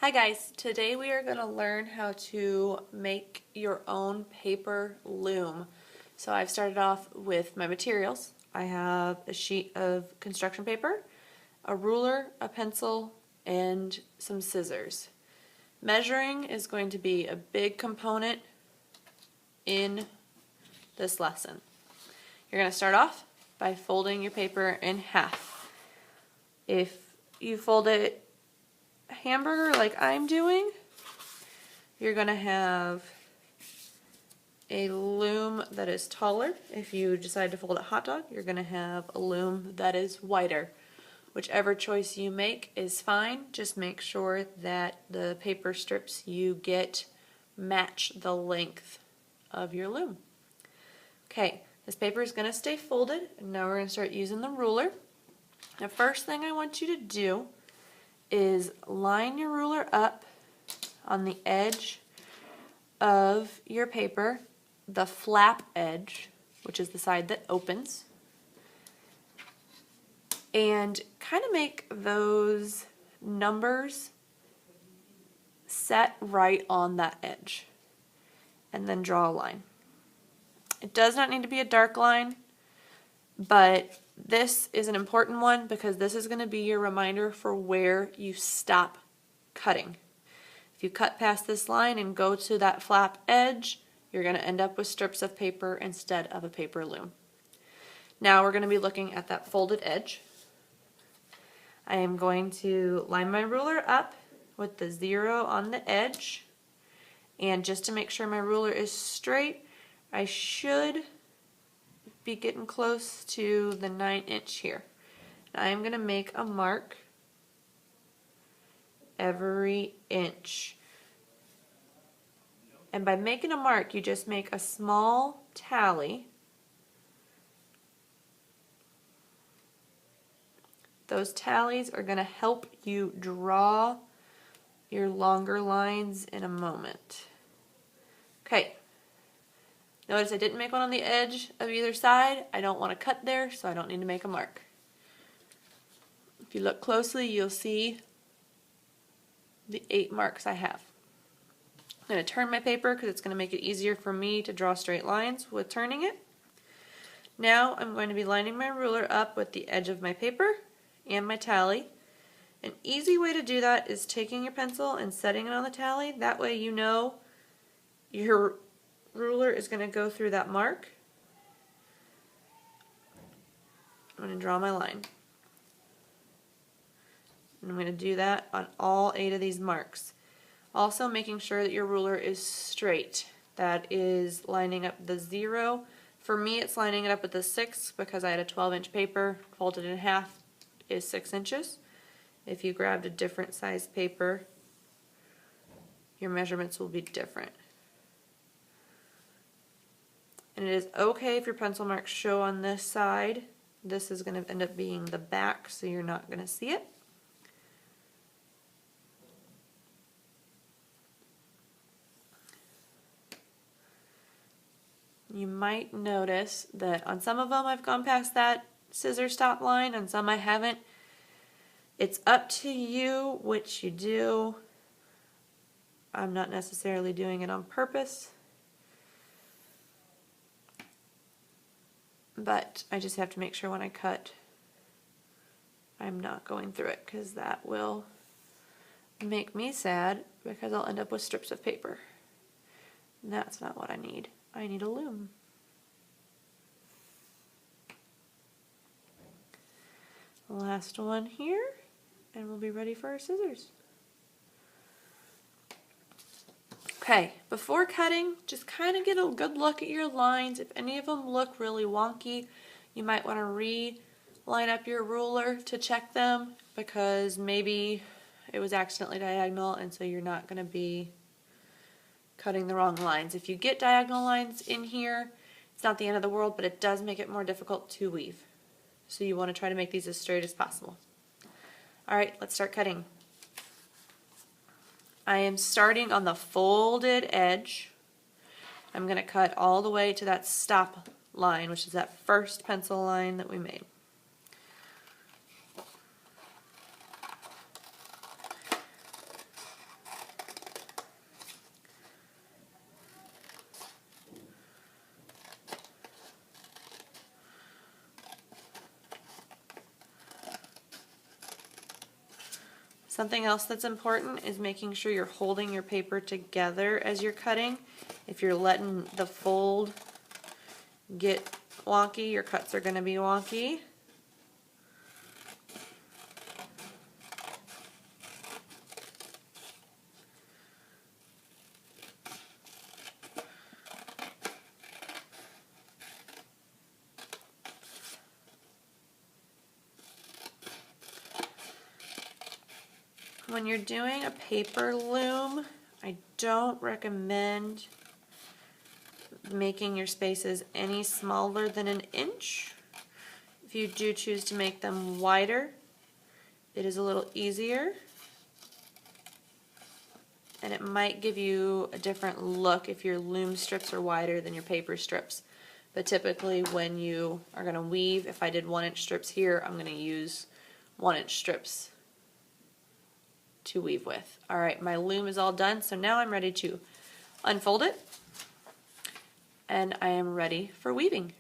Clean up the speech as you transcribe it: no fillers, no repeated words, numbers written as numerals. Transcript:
Hi guys, today we are going to learn how to make your own paper loom. So I've started off with my materials. I have a sheet of construction paper, a ruler, a pencil, and some scissors. Measuring is going to be a big component in this lesson. You're going to start off by folding your paper in half. If you fold it hamburger like I'm doing, you're going to have a loom that is taller. If you decide to fold it hot dog, you're going to have a loom that is wider. Whichever choice you make is fine. Just make sure that the paper strips you get match the length of your loom. Okay, this paper is going to stay folded, and now we're going to start using the ruler. The first thing I want you to do is line your ruler up on the edge of your paper, the flap edge, which is the side that opens, and kind of make those numbers set right on that edge, and then draw a line. It does not need to be a dark line, but this is an important one because this is going to be your reminder for where you stop cutting. If you cut past this line and go to that flap edge, you're going to end up with strips of paper instead of a paper loom. Now we're going to be looking at that folded edge. I am going to line my ruler up with the 0 on the edge, and just to make sure my ruler is straight, I should be getting close to the 9" here. And I am going to make a mark every inch. And by making a mark, you just make a small tally. Those tallies are going to help you draw your longer lines in a moment. Okay. Notice I didn't make one on the edge of either side. I don't want to cut there, so I don't need to make a mark. If you look closely, you'll see the 8 marks I have. I'm going to turn my paper because it's going to make it easier for me to draw straight lines with turning it. Now I'm going to be lining my ruler up with the edge of my paper and my tally. An easy way to do that is taking your pencil and setting it on the tally. That way you know your ruler is going to go through that mark. I'm going to draw my line. And I'm going to do that on all 8 of these marks. Also making sure that your ruler is straight. That is lining up the 0. For me, it's lining it up with the 6 because I had a 12" paper. Folded in half is 6 inches. If you grabbed a different size paper, your measurements will be different. And it is okay if your pencil marks show on this side. This is going to end up being the back, so you're not going to see it. You might notice that on some of them I've gone past that scissor stop line, on some I haven't. It's up to you which you do. I'm not necessarily doing it on purpose, but I just have to make sure when I cut I'm not going through it, because that will make me sad because I'll end up with strips of paper. And that's not what I need. I need a loom. Last one here, and we'll be ready for our scissors. Okay, before cutting, just kind of get a good look at your lines. If any of them look really wonky, you might want to re-line up your ruler to check them, because maybe it was accidentally diagonal and so you're not going to be cutting the wrong lines. If you get diagonal lines in here, it's not the end of the world, but it does make it more difficult to weave. So you want to try to make these as straight as possible. Alright, let's start cutting. I am starting on the folded edge. I'm going to cut all the way to that stop line, which is that first pencil line that we made. Something else that's important is making sure you're holding your paper together as you're cutting. If you're letting the fold get wonky, your cuts are going to be wonky. When you're doing a paper loom, I don't recommend making your spaces any smaller than an inch. If you do choose to make them wider, it is a little easier, and it might give you a different look if your loom strips are wider than your paper strips. But typically when you are going to weave, if I did 1-inch strips here, I'm going to use 1-inch strips to weave with. Alright, my loom is all done, so now I'm ready to unfold it, and I am ready for weaving.